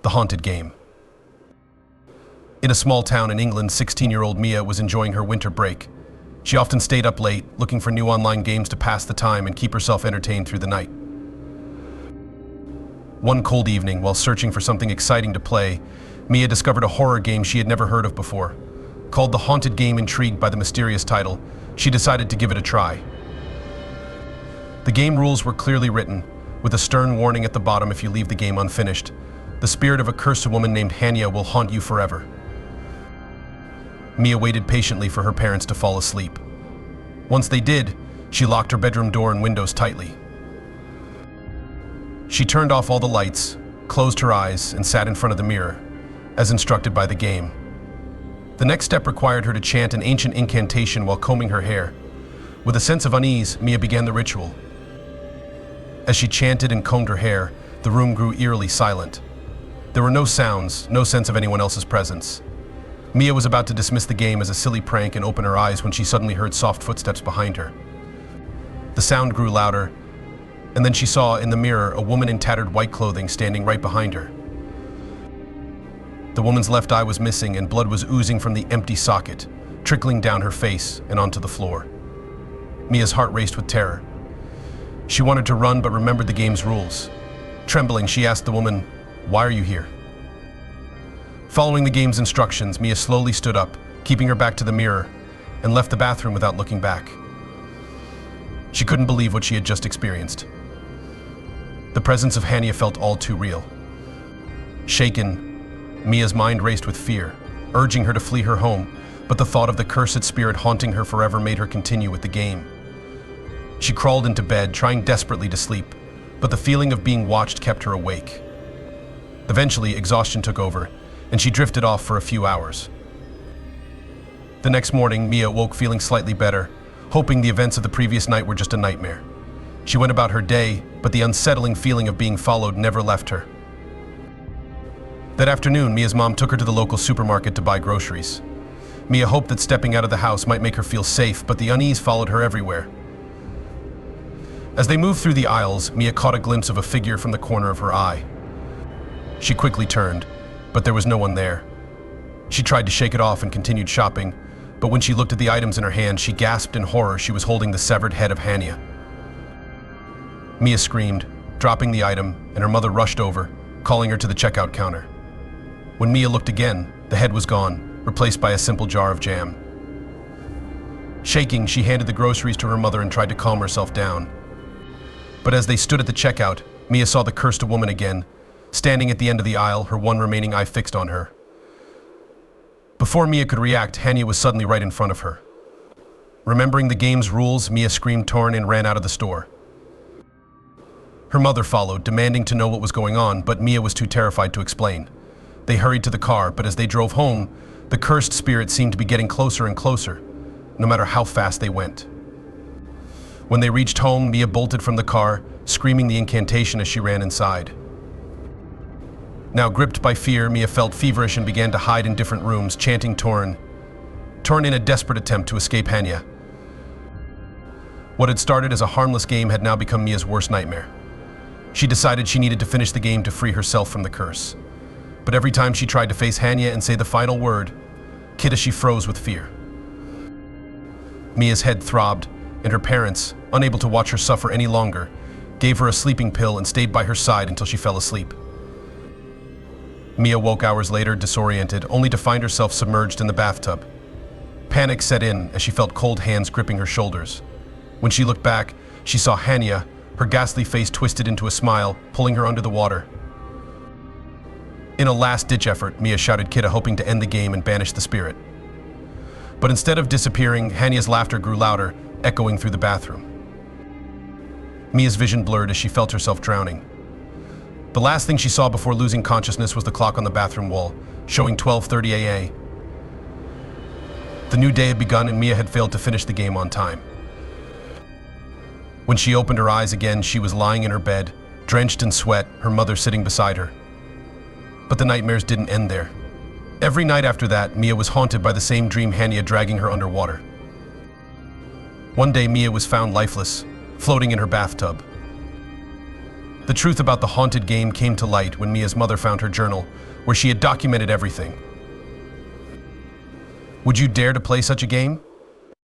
the haunted game. In a small town in England, 16-year-old Mia was enjoying her winter break. She often stayed up late, looking for new online games to pass the time and keep herself entertained through the night. One cold evening, while searching for something exciting to play, Mia discovered a horror game she had never heard of before. Called The Haunted Game. Intrigued by the mysterious title, she decided to give it a try. The game rules were clearly written, with a stern warning at the bottom if you leave the game unfinished. The spirit of a cursed woman named Hania will haunt you forever. Mia waited patiently for her parents to fall asleep. Once they did, she locked her bedroom door and windows tightly. She turned off all the lights, closed her eyes, and sat in front of the mirror, as instructed by the game. The next step required her to chant an ancient incantation while combing her hair. With a sense of unease, Mia began the ritual. As she chanted and combed her hair, the room grew eerily silent. There were no sounds, no sense of anyone else's presence. Mia was about to dismiss the game as a silly prank and open her eyes when she suddenly heard soft footsteps behind her. The sound grew louder, and then she saw in the mirror a woman in tattered white clothing standing right behind her. The woman's left eye was missing and blood was oozing from the empty socket, trickling down her face and onto the floor. Mia's heart raced with terror. She wanted to run but remembered the game's rules. Trembling, she asked the woman, "Why are you here?" Following the game's instructions, Mia slowly stood up, keeping her back to the mirror, and left the bathroom without looking back. She couldn't believe what she had just experienced. The presence of Hania felt all too real. Shaken, Mia's mind raced with fear, urging her to flee her home, but the thought of the cursed spirit haunting her forever made her continue with the game. She crawled into bed, trying desperately to sleep, but the feeling of being watched kept her awake. Eventually, exhaustion took over, and she drifted off for a few hours. The next morning, Mia woke feeling slightly better, hoping the events of the previous night were just a nightmare. She went about her day, but the unsettling feeling of being followed never left her. That afternoon, Mia's mom took her to the local supermarket to buy groceries. Mia hoped that stepping out of the house might make her feel safe, but the unease followed her everywhere. As they moved through the aisles, Mia caught a glimpse of a figure from the corner of her eye. She quickly turned, but there was no one there. She tried to shake it off and continued shopping, but when she looked at the items in her hand, she gasped in horror. She was holding the severed head of Hania. Mia screamed, dropping the item, and her mother rushed over, calling her to the checkout counter. When Mia looked again, the head was gone, replaced by a simple jar of jam. Shaking, she handed the groceries to her mother and tried to calm herself down. But as they stood at the checkout, Mia saw the cursed woman again, standing at the end of the aisle, her one remaining eye fixed on her. Before Mia could react, Hania was suddenly right in front of her. Remembering the game's rules, Mia screamed torn and ran out of the store. Her mother followed, demanding to know what was going on, but Mia was too terrified to explain. They hurried to the car, but as they drove home, the cursed spirit seemed to be getting closer and closer, no matter how fast they went. When they reached home, Mia bolted from the car, screaming the incantation as she ran inside. Now gripped by fear, Mia felt feverish and began to hide in different rooms, chanting torn in a desperate attempt to escape Hania. What had started as a harmless game had now become Mia's worst nightmare. She decided she needed to finish the game to free herself from the curse. But every time she tried to face Hania and say the final word, Kidashi froze with fear. Mia's head throbbed, and her parents, unable to watch her suffer any longer, gave her a sleeping pill and stayed by her side until she fell asleep. Mia woke hours later, disoriented, only to find herself submerged in the bathtub. Panic set in as she felt cold hands gripping her shoulders. When she looked back, she saw Hania, her ghastly face twisted into a smile, pulling her under the water. In a last-ditch effort, Mia shouted Kida, hoping to end the game and banish the spirit. But instead of disappearing, Hania's laughter grew louder, echoing through the bathroom. Mia's vision blurred as she felt herself drowning. The last thing she saw before losing consciousness was the clock on the bathroom wall, showing 12:30 a.m. The new day had begun and Mia had failed to finish the game on time. When she opened her eyes again, she was lying in her bed, drenched in sweat, her mother sitting beside her. But the nightmares didn't end there. Every night after that, Mia was haunted by the same dream, Hania dragging her underwater. One day, Mia was found lifeless, floating in her bathtub. The truth about the haunted game came to light when Mia's mother found her journal, where she had documented everything. Would you dare to play such a game?